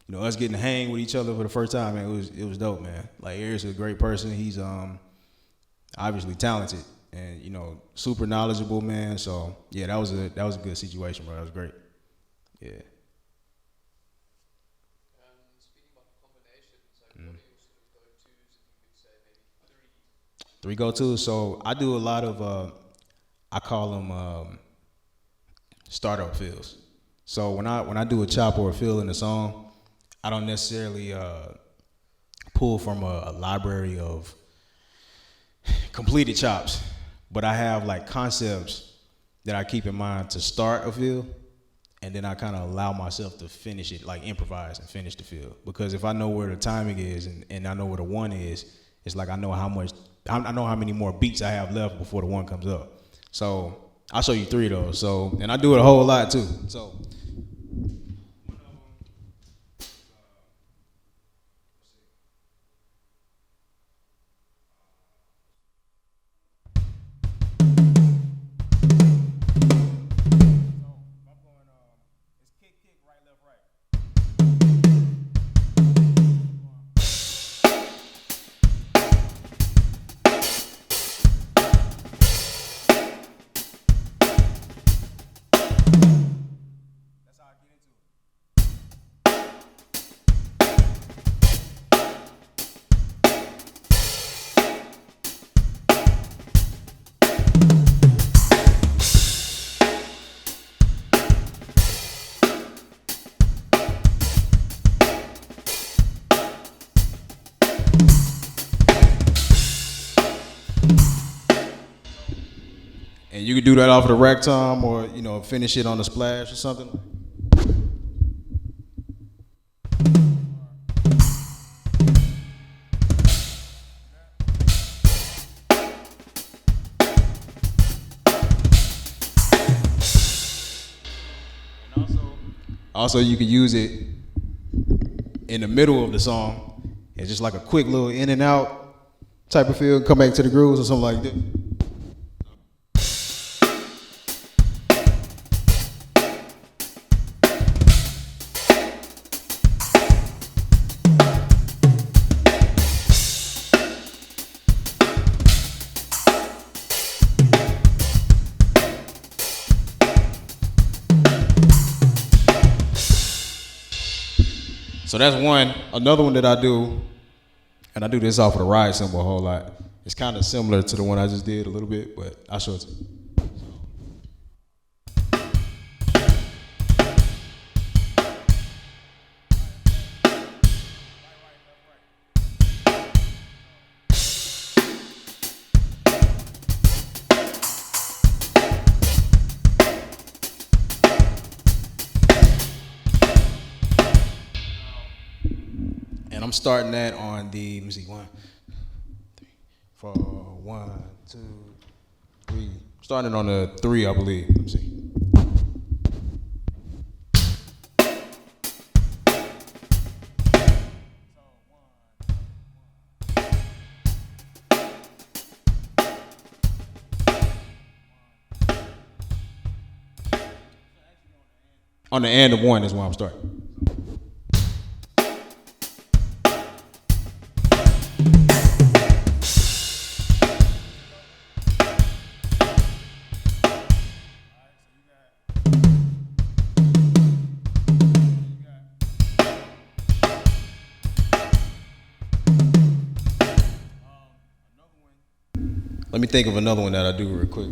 and us getting to hang with each other for the first time, man, it was dope, man. Like Eric's a great person. He's obviously talented and super knowledgeable, man. So yeah, that was a good situation, bro. That was great. Yeah. Speaking about combinations, like what are your sort of go-tos, if you could say maybe three? 3 go-tos. So I do a lot of I call them startup fills. So when I do a chop or a fill in a song, I don't necessarily pull from a library of completed chops, but I have like concepts that I keep in mind to start a fill, and then I kind of allow myself to finish it, like improvise and finish the fill. Because if I know where the timing is and I know where the one is, it's like I know how many more beats I have left before the one comes up. So I'll show you 3 of those. So, and I do it a whole lot too. So, And you could do that off of the rack tom, or finish it on the splash or something. Also, you could use it in the middle of the song. It's just like a quick little in and out type of feel. Come back to the grooves or something like that. So that's one. Another one that I do, and I do this off of the ride cymbal a whole lot. It's kind of similar to the one I just did a little bit, but I'll show it to you. And I'm starting that on the, let me see, 1, 3, 4, 1, 2, 3. Starting on the 3, I believe. Let me see. On the end of 1 is where I'm starting. Let me think of another one that I do real quick.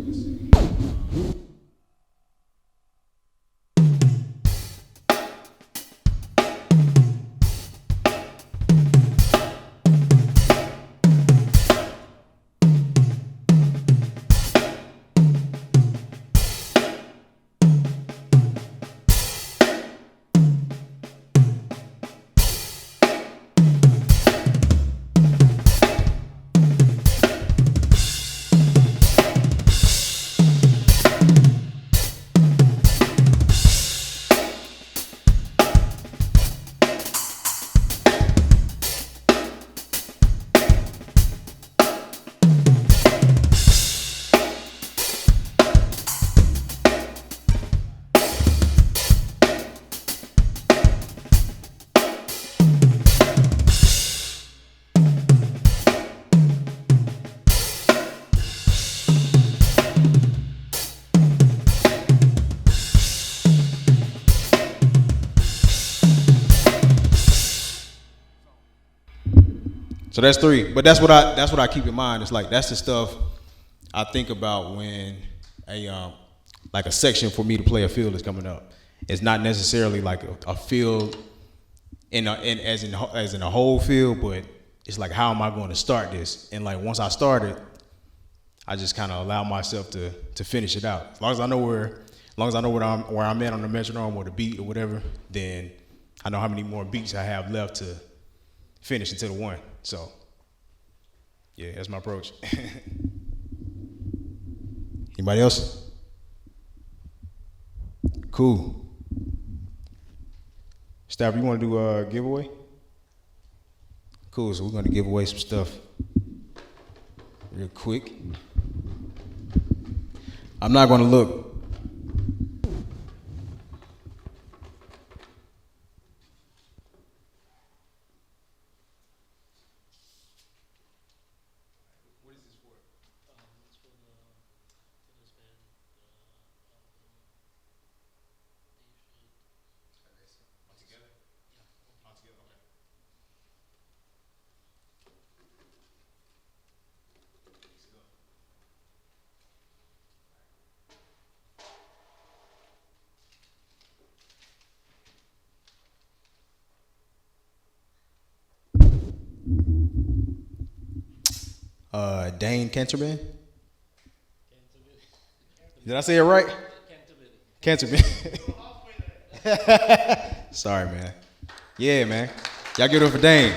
So that's 3, but that's what I keep in mind. It's like that's the stuff I think about when like a section for me to play a field is coming up. It's not necessarily like a field as in a whole field, but it's like, how am I going to start this? And like once I start it, I just kind of allow myself to finish it out. As long as I know where I'm at on the metronome or the beat or whatever, then I know how many more beats I have left to finish into the 1. So, yeah, that's my approach. Anybody else? Cool. Staff, you want to do a giveaway? Cool, so we're going to give away some stuff real quick. I'm not going to look. Dane Canterman. Did I say it right? Canterbury. Canterbury. Sorry, man. Yeah, man. Y'all give it up for Dane.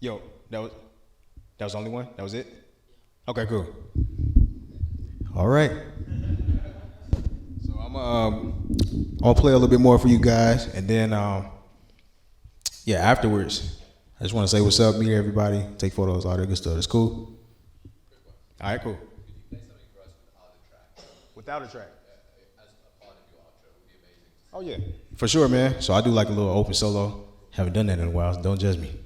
Yo, that was the only one? That was it? Okay, cool. All right. So I'll play a little bit more for you guys, and then yeah, afterwards, I just want to say what's up, meet everybody, take photos, all that good stuff. It's cool. All right, cool. Without a track. Oh yeah, for sure, man. So I do like a little open solo. Haven't done that in a while, so don't judge me.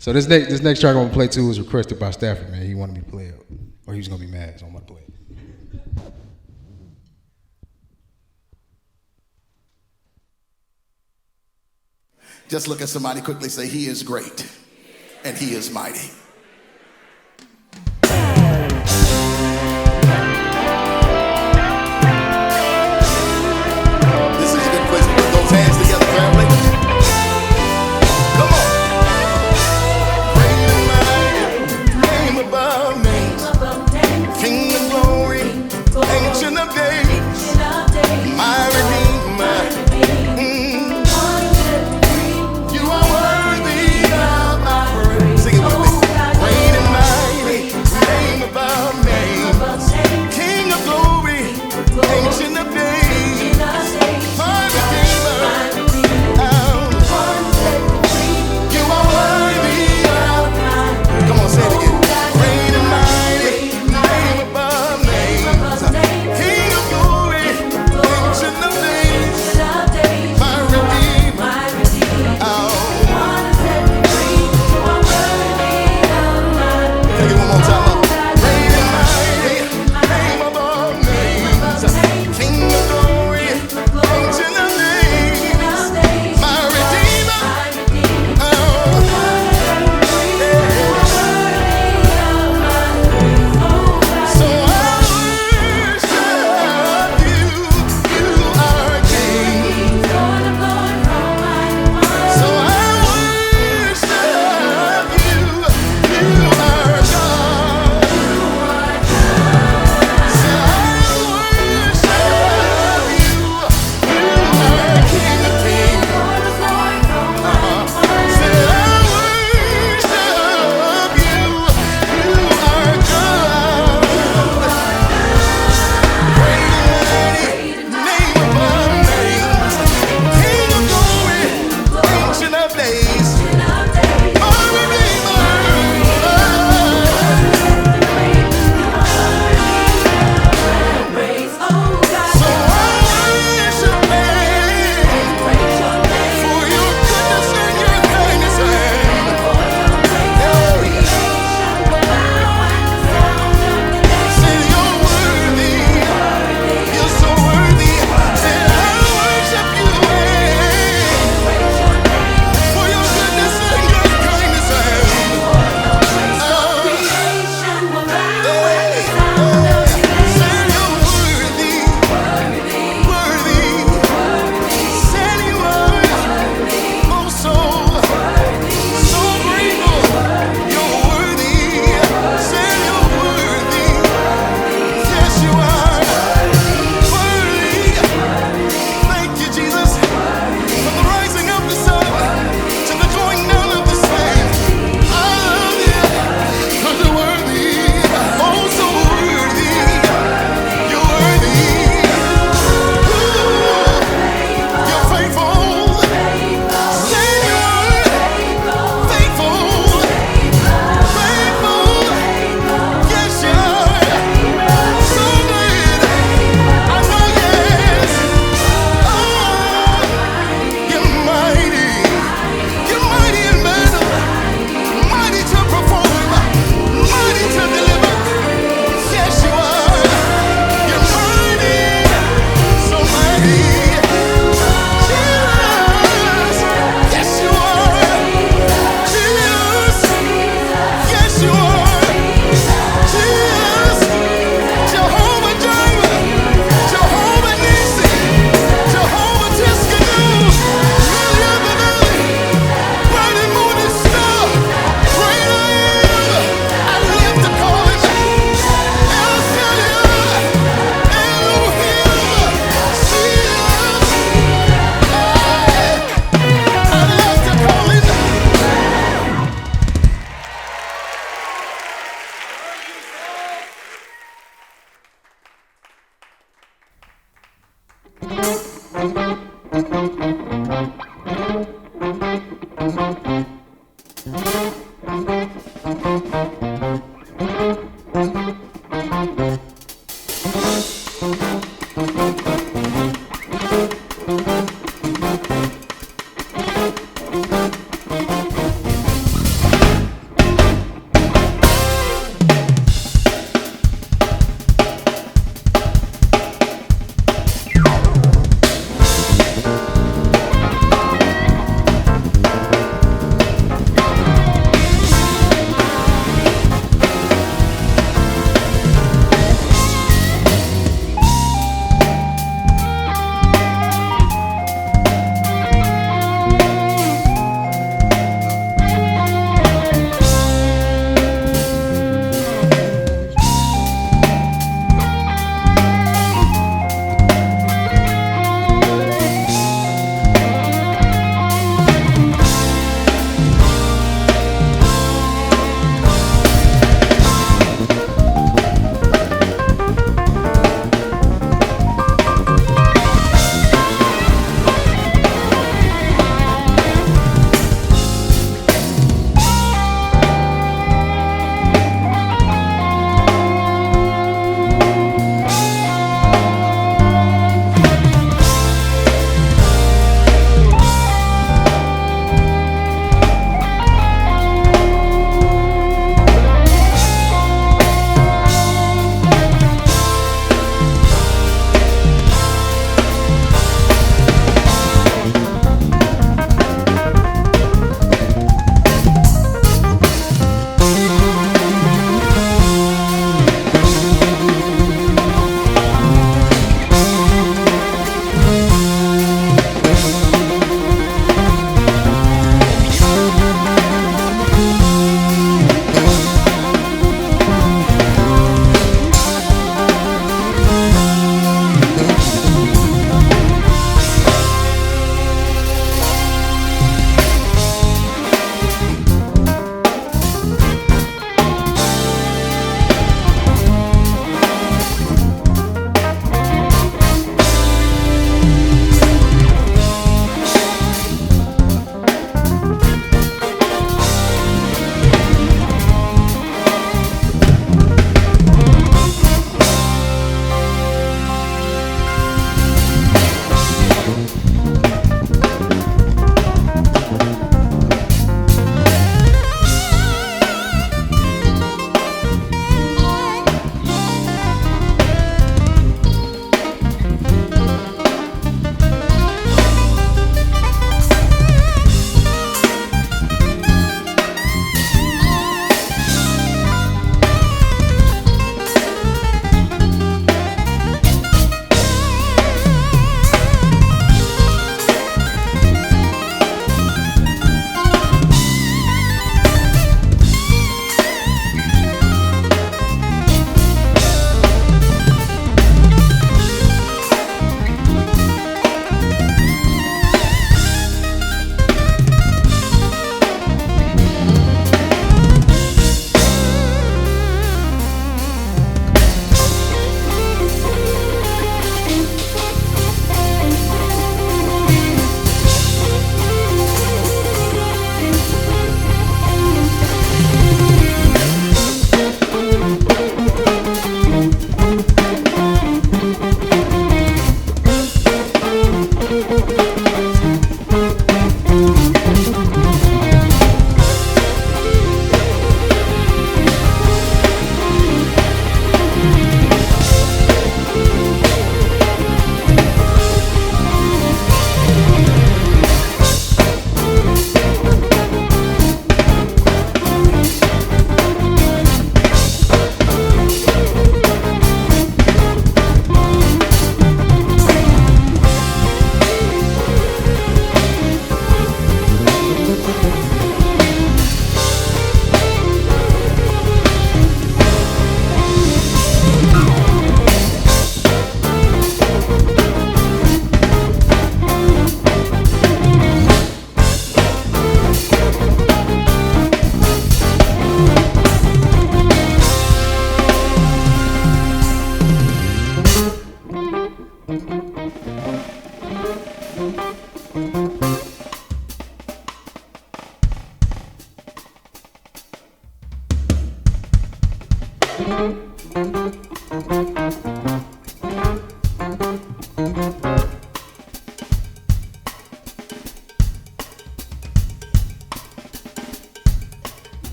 So this next track I'm gonna play too was requested by Stafford, man. He wanted me to play it, or he was gonna be mad, so I'm gonna play it. Just look at somebody quickly, say, he is great and he is mighty. This is a good place to put those hands together, family. Come on. Great and mighty, name above names, King of glory, ancient of days, my Redeemer. You are worthy of my praise. Sing it with me. Great and mighty, name above names, King of glory, ancient of days, my Redeemer. You are worthy of. Come on, say it again. Great and mighty, name above names, King of glory, ancient of days, my Redeemer. Take it one more time. Great and mighty, name above names, King of glory, ancient of days, my Redeemer. So I worship you. You are King. So I worship you. You are God. So I worship you. You are King of Kings. Say I worship you. You are God. Great and mighty, name above names, King of glory, ancient of days, my Redeemer. So I worship you for your goodness and your kindness. Say you're worthy, you're so worthy. Say I worship you for your goodness and your kindness. Say you're worthy, worthy. Say you are, oh so grateful. You're worthy. Say you're worthy. Yes, you are worthy. Thank you, Jesus. From the rising of the sun to the going down of the same, I love you 'cause you're worthy. Oh, so worthy. You're worthy. Ooh, you're faithful. Say you are faithful. Faithful. Yes, you are. So good. I know, yes. Oh, you're mighty. You're mighty in battle. Mighty to perform. Mighty to deliver. Yes, you are. You're mighty. So mighty. Jesus. Yes, you are. Jesus. Yes, you are. Jesus. Jehovah Jireh. Jehovah Nissi. Jehovah Tiskanu. Lily of the valley. Bright and morning star. Great I am. I live to call him El Shaddai. Elohim. Jesus. I love to call him.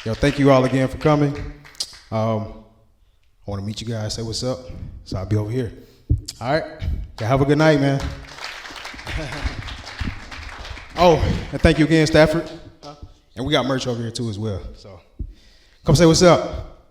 Yo, thank you all again for coming. I want to meet you guys, say what's up. So I'll be over here. All right. Yeah, have a good night, man. Oh, and thank you again, Stafford. And we got merch over here too as well. So come say what's up.